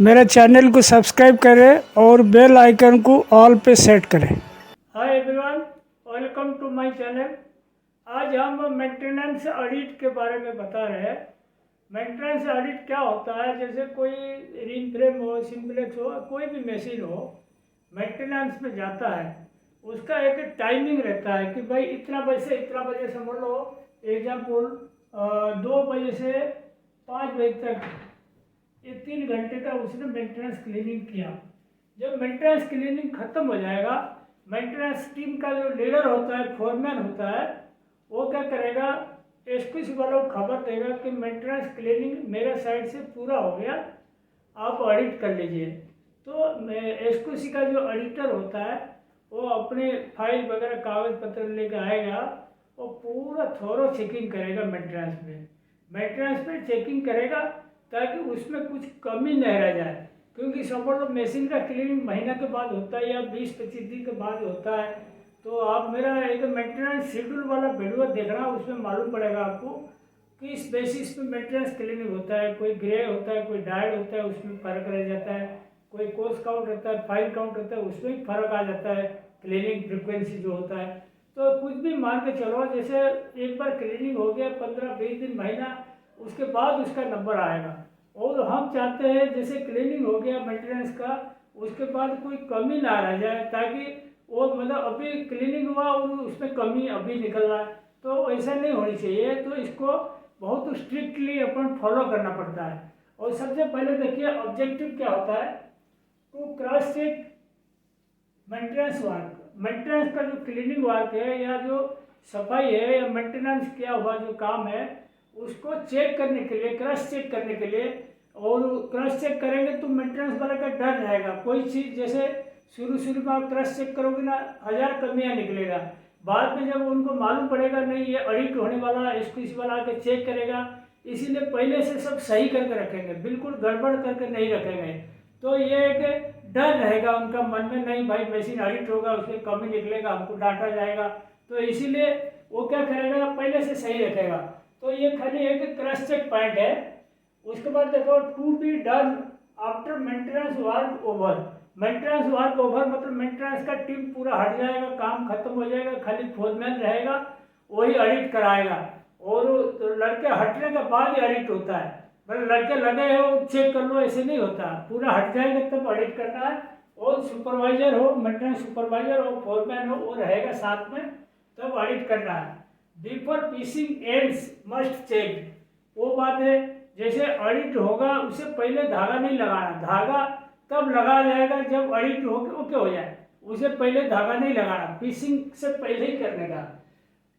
मेरे चैनल को सब्सक्राइब करें और बेल आइकन को ऑल पे सेट करें। Hi everyone, welcome to my channel. आज हम मेंटेनेंस ऑडिट के बारे में बता रहे हैं। मेंटेनेंस ऑडिट क्या होता है? जैसे कोई रिंग फ्रेम हो, सिंपलेक्स हो, कोई भी मशीन हो, मेंटेनेंस में जाता है, उसका एक टाइमिंग रहता है कि भाई इतना बजे से इतना बजे, समझ लो एग्जाम्पल 2 बजे से 5 बजे तक, ये 3 घंटे का उसने मेंटेनेंस क्लीनिंग किया। जब मेंटेनेंस क्लीनिंग खत्म हो जाएगा, मेंटेनेंस टीम का जो लीडर होता है, फोरमैन होता है, वो क्या करेगा, एसक्यूसी वालों को खबर देगा कि मेंटेनेंस क्लीनिंग मेरे साइड से पूरा हो गया, आप ऑडिट कर लीजिए। तो एसक्यूसी का जो ऑडिटर होता है वो अपने फाइल वगैरह कागज पत्र लेकर आएगा, वो पूरा थोरो चेकिंग करेगा मेंटेनेंस में चेकिंग करेगा ताकि उसमें कुछ कमी नहीं रह जाए। क्योंकि सपोज मशीन का क्लीनिंग महीना के बाद होता है या 20-25 दिन के बाद होता है, तो आप मेरा एक मेंटेनेंस शेड्यूल वाला वीडियो देखना, उसमें मालूम पड़ेगा आपको कि इस बेसिस पे मेंटेनेंस क्लीनिंग होता है। कोई ग्रे होता है, कोई डायड होता है, उसमें फ़र्क रह जाता है। कोई कोर्स काउंट रहता है, फाइल काउंट रहता है, उसमें भी फ़र्क आ जाता है, क्लीनिंग फ्रिक्वेंसी जो होता है। तो कुछ भी मान के चलो, जैसे एक बार क्लीनिंग हो गया 15-20 दिन, महीना, उसके बाद उसका नंबर आएगा। और हम चाहते हैं जैसे क्लीनिंग हो गया मेंटेनेंस का, उसके बाद कोई कमी ना रह जाए, ताकि वो मतलब अभी क्लीनिंग हुआ और उसमें कमी अभी निकल रहा है, तो ऐसा नहीं होनी चाहिए। तो इसको बहुत स्ट्रिक्टली अपन फॉलो करना पड़ता है। और सबसे पहले देखिए ऑब्जेक्टिव क्या होता है, to cross check maintenance work. Maintenance का जो क्लीनिंग वर्क है या जो सफाई है या मेंटेनेंस किया हुआ जो काम है, उसको चेक करने के लिए, क्रॉस चेक करने के लिए, और क्रॉस चेक करेंगे तो मेंटेनेंस वाला का डर रहेगा। कोई चीज़ जैसे शुरू में आप क्रॉस चेक करोगे ना, 1000 कमियाँ निकलेगा। बाद में जब उनको मालूम पड़ेगा नहीं ये ऑडिट होने वाला, एसक्यूसी वाला आके चेक करेगा, इसीलिए पहले से सब सही करके रखेंगे, बिल्कुल गड़बड़ करके नहीं रखेंगे। तो ये एक डर रहेगा उनका मन में, नहीं भाई मशीन ऑडिट होगा, उसमें कमी निकलेगा, हमको डांटा जाएगा। तो इसीलिए वो क्या करेगा, पहले से सही रखेगा। तो ये खाली एक क्रॉस चेक पॉइंट है। उसके बाद देखो, to be done after maintenance work over. Maintenance work over मतलब मेंटेनेंस का टीम पूरा हट जाएगा, काम खत्म हो जाएगा, खाली फोरमैन रहेगा, वही ऑडिट कराएगा। और तो लड़के हटने के बाद ही ऑडिट होता है, मतलब लड़के लगे हो चेक कर लो ऐसे नहीं होता, पूरा हट जाएगा तब ऑडिट करना है। और सुपरवाइजर हो, मेंटेनेंस सुपरवाइजर हो, फोरमैन हो, वो रहेगा साथ में, तब ऑडिट करना है। Before fishing ends must check, वो बात है। जैसे ऑडिट होगा उससे पहले धागा नहीं लगाना, धागा तब लगा जाएगा जब ऑडिट ओके हो जाए, उसे पहले धागा नहीं लगाना, फिशिंग से पहले ही करने का।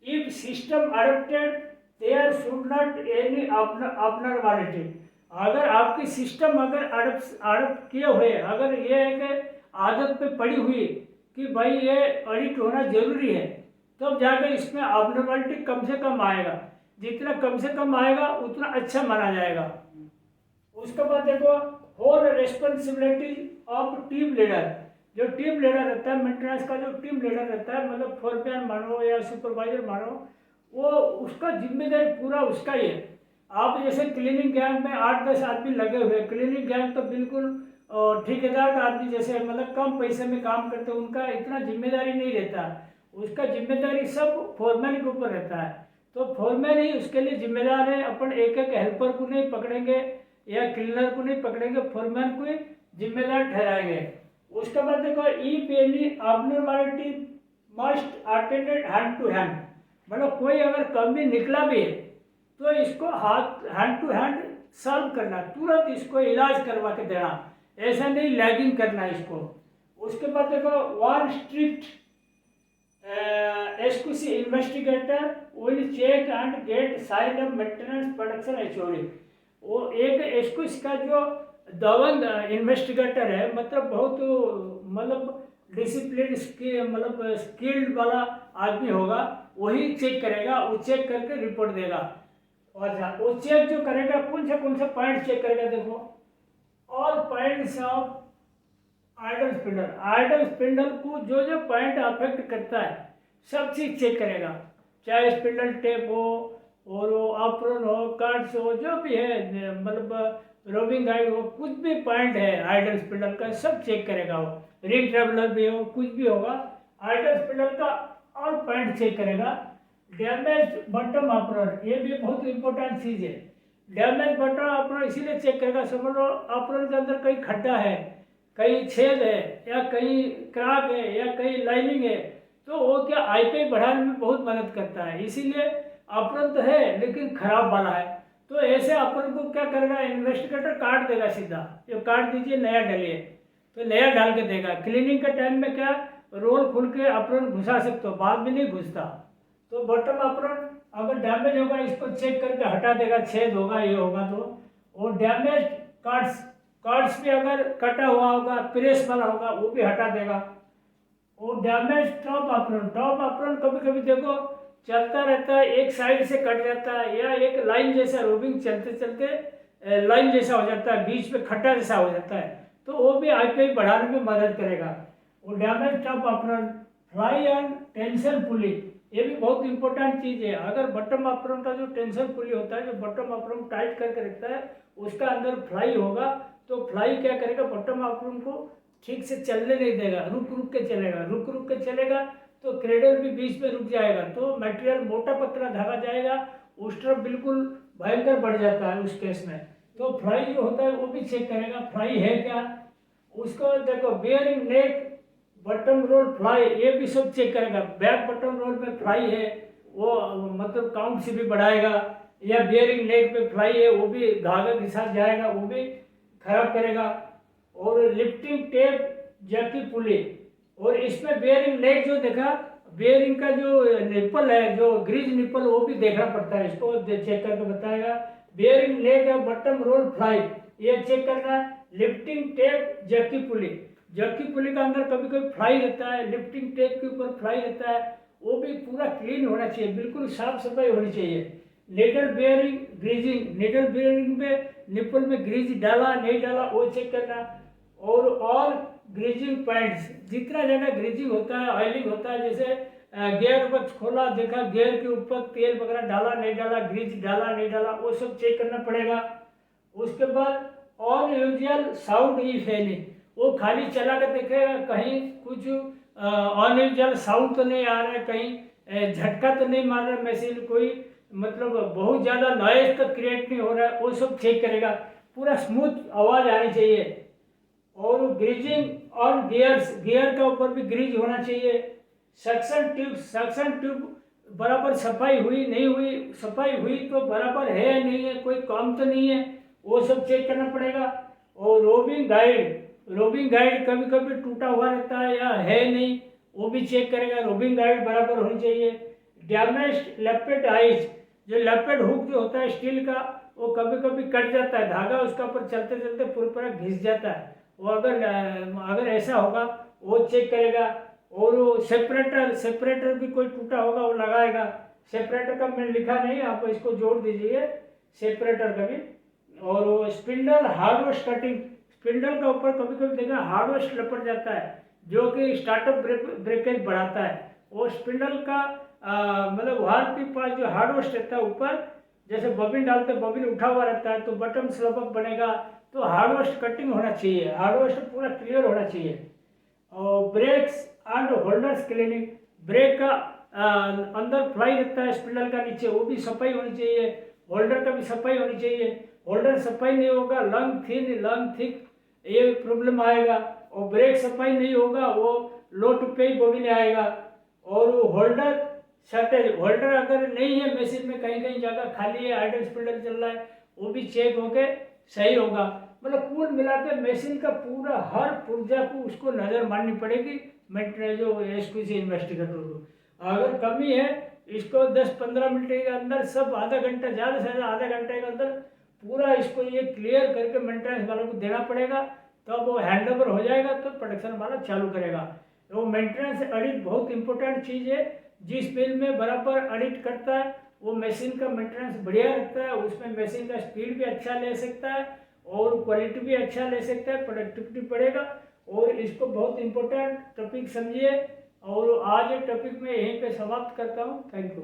If system adopted there should not any abnormality। अगर आपकी सिस्टम अगर अडोप्ट किए हुए, अगर ये एक आदत पे पड़ी हुई कि भाई ये ऑडिट होना जरूरी है, तब जाकर इसमें abnormality कम से कम आएगा। जितना कम से कम आएगा उतना अच्छा माना जाएगा। उसके बाद देखो, whole responsibility of team leader. जो टीम लीडर रहता है मेंटेनेंस का, जो टीम लीडर रहता है, मतलब फोरमैन मानो या सुपरवाइजर मानो, वो उसका जिम्मेदारी पूरा उसका ही है। आप जैसे क्लीनिंग गैंग में 8-10 आदमी लगे हुए, क्लीनिंग गैंग तो बिल्कुल ठेकेदार का आदमी जैसे, मतलब कम पैसे में काम करते, उनका इतना जिम्मेदारी नहीं रहता। उसका जिम्मेदारी सब फोरमैन के ऊपर रहता है। तो फोरमैन ही उसके लिए जिम्मेदार है। अपन एक एक हेल्पर को नहीं पकड़ेंगे या क्लीनर को नहीं पकड़ेंगे, फोरमैन को ही जिम्मेदार ठहराएंगे। उसके बाद देखो, if any abnormality must attended hand to hand. मतलब कोई अगर कमी निकला भी है तो इसको हाथ हैंड टू हैंड सॉल्व करना, तुरंत इसको इलाज करवा के देना, ऐसा नहीं लैगिंग करना इसको। उसके बाद देखो, one strict SQC investigator will check and get sign off maintenance production HOD. वो एक एसक्यूसी का जो दबंग इन्वेस्टिगेटर है, मतलब बहुत मतलब डिसिप्लिन मतलब स्किल्ड वाला आदमी होगा, वही चेक करेगा। वो चेक करके रिपोर्ट देगा। और वो चेक जो करेगा, कौन से पॉइंट चेक करेगा, देखो, all points of idle spindle. Idle spindle को जो जो पॉइंट अफेक्ट करता है सब चीज़ चेक करेगा, चाहे स्पिंडल टेप हो और वो अप्रोन हो, कार्ड्स हो, जो भी है, मतलब रोबिंग गाइड हो, कुछ भी पॉइंट है आइडल स्पिंडल का सब चेक करेगा वो। रिंग ट्रेवलर भी हो, कुछ भी होगा, आइडल स्पिंडल का ऑल पॉइंट चेक करेगा। डैमेज बॉटम अपर, ये भी बहुत इंपॉर्टेंट चीज़ है। डैमेज बॉटम अपर इसीलिए चेक करेगा, समझ लो अपर के अंदर कहीं खड्डा है, कहीं छेद है, या कहीं क्रैक है, या कहीं लाइनिंग है, तो वो क्या आईपीआई बढ़ाने में बहुत मदद करता है। इसीलिए अपर तो है लेकिन खराब वाला है, तो ऐसे अपर को क्या करेगा, इन्वेस्टिगेटर काट देगा सीधा, ये काट दीजिए नया डालिए, तो नया डाल के देगा। क्लीनिंग के टाइम में क्या रोल खुल के अप्रोन घुसा सकते हो, बाद में नहीं घुसता। तो बॉटम अप्रोन अगर डैमेज होगा इसको चेक करके हटा देगा, छेद होगा ये होगा तो। और डैमेज कार्ड्स भी अगर कटा हुआ होगा, प्रेस वाला होगा, वो भी हटा देगा। और डैमेज टॉप अप्रोन कभी कभी देखो चलता रहता है, एक साइड से कट जाता है, या एक लाइन जैसा रोबिंग चलते चलते लाइन जैसा हो जाता है, बीच में खड्डा जैसा हो जाता है, तो वो भी आईपीआई बढ़ाने में मदद करेगा। और damage top apron, fly and tension pulley, ये भी बहुत इंपॉर्टेंट चीज़ है। अगर बॉटम अप्रोन का जो टेंशन पुली होता है, जो बॉटम अप्रोन टाइट करके रखता है, उसका अंदर फ्लाई होगा, तो फ्लाई क्या करेगा, बॉटम अप्रोन को ठीक से चलने नहीं देगा, रुक रुक के चलेगा, रुक रुक के चलेगा तो क्रेडल भी बीच में रुक जाएगा, तो मटेरियल मोटा पतला धागा जाएगा, उस तरफ बिल्कुल भयंकर बढ़ जाता है उस केस में। तो फ्लाई जो होता है वो भी चेक करेगा, फ्लाई है क्या उसको देखो। बियरिंग नेक बटन रोल फ्लाई, ये भी सब चेक करेगा। बैक बटन रोल में फ्लाई है वो मतलब काउंट से भी बढ़ाएगा, या बियरिंग नेक पे फ्लाई है वो भी धागे के साथ जाएगा, वो भी खराब करेगा। और लिफ्टिंग टेप जैकी पुली, और इसमें बियरिंग नेक जो देखा, बियरिंग का जो निप्पल है, जो ग्रीज निप्पल, वो भी देखना पड़ता है, इसको चेक करके बताएगा। बियरिंग नेक है बटन रोल फ्लाई, ये चेक करना। लिफ्टिंग टेप जैकी पुली, जबकि पुली का अंदर कभी कभी फ्लाई रहता है, लिफ्टिंग टेप के ऊपर फ्लाई रहता है, वो भी पूरा क्लीन होना चाहिए, बिल्कुल साफ सफाई होनी चाहिए। Needle bearing greasing, needle bearing में निप्पल में ग्रीज डाला नहीं डाला वो चेक करना। और ऑल ग्रीजिंग पॉइंट्स, जितना ज़्यादा ग्रीजिंग होता है, ऑयलिंग होता है, जैसे गियर बक्स खोला देखा गियर के ऊपर तेल वगैरह डाला नहीं डाला, ग्रीज डाला नहीं डाला, वो सब चेक करना पड़ेगा। उसके बाद on usual sound if any, वो खाली चला कर देखेगा कहीं कुछ अनयूजुअल साउंड तो नहीं आ रहा है, कहीं झटका तो नहीं मार रहा है मशीन, कोई मतलब बहुत ज़्यादा नॉइज तो क्रिएट नहीं हो रहा है, वो सब चेक करेगा। पूरा स्मूथ आवाज़ आनी चाहिए। और ग्रीजिंग और गियर्स, गियर के ऊपर भी ग्रीज होना चाहिए। सक्शन ट्यूब बराबर सफाई हुई नहीं हुई, सफाई हुई तो बराबर है या नहीं है, कोई काम तो नहीं है, वो सब चेक करना पड़ेगा। और रोबिंग गाइड कभी कभी टूटा हुआ रहता है या है नहीं, वो भी चेक करेगा, रोबिंग गाइड बराबर होनी चाहिए। डैमेज्ड लेपेड आइज, जो लेपेड हुक जो होता है स्टील का, वो कभी कभी कट जाता है, धागा उसका ऊपर चलते चलते पूरा घिस जाता है, वो अगर ऐसा होगा वो चेक करेगा। और वो सेपरेटर भी कोई टूटा होगा वो लगाएगा। सेपरेटर का मैंने लिखा नहीं, आप इसको जोड़ दीजिए सेपरेटर का भी। और वो स्पिंडल हार्डवेस्ट कटिंग, स्पिंडल का ऊपर कभी कभी देखा हार्डवेस्ट लपट जाता है, जो कि स्टार्टअप ब्रेकेज बढ़ाता है। वो स्पिंडल का मतलब वार के पास जो हार्डवेस्ट रहता है ऊपर, जैसे बबिन डालते बबिन उठा हुआ रहता है तो बटन स्लपअप बनेगा, तो हार्डवेस्ट कटिंग होना चाहिए, हार्डवेस्ट पूरा क्लियर होना चाहिए। और brakes and holders cleaning, brake का अंदर फ्लाई रहता है स्पिंडल का नीचे, वो भी सफाई होनी चाहिए। होल्डर का भी सफाई होनी चाहिए, होल्डर सफाई नहीं होगा लंग थिक ये प्रॉब्लम आएगा। और ब्रेक सफाई नहीं होगा वो लो टू पे बॉबिन आएगा। और वो होल्डर शॉर्टेज, होल्डर अगर नहीं है मशीन में, कहीं कहीं जगह खाली है, आइडल स्पिंडल चल रहा है, वो भी चेक होके सही होगा। मतलब कुल मिला के मशीन का पूरा हर पुर्जा को उसको नज़र मारनी पड़ेगी जो एसक्यूसी इन्वेस्टिगेटर को। अगर कमी है इसको 10-15 मिनट के अंदर सब, आधा घंटा ज़्यादा से ज़्यादा आधा घंटे के अंदर पूरा इसको ये क्लियर करके मेंटेनेंस वालों को देना पड़ेगा, तब तो वो हैंड ओवर हो जाएगा तो प्रोडक्शन वाला चालू करेगा। तो मेंटेनेंस ऑडिट बहुत इंपॉर्टेंट चीज़ है, जिस बिल में बराबर ऑडिट करता है वो मशीन का मेंटेनेंस बढ़िया रखता है, उसमें मशीन का स्पीड भी अच्छा ले सकता है और क्वालिटी भी अच्छा ले सकता है, प्रोडक्टिविटी बढ़ेगा। और इसको बहुत इंपॉर्टेंट टॉपिक समझिए। और आज टॉपिक में यहीं पे समाप्त करता हूँ। Thank you.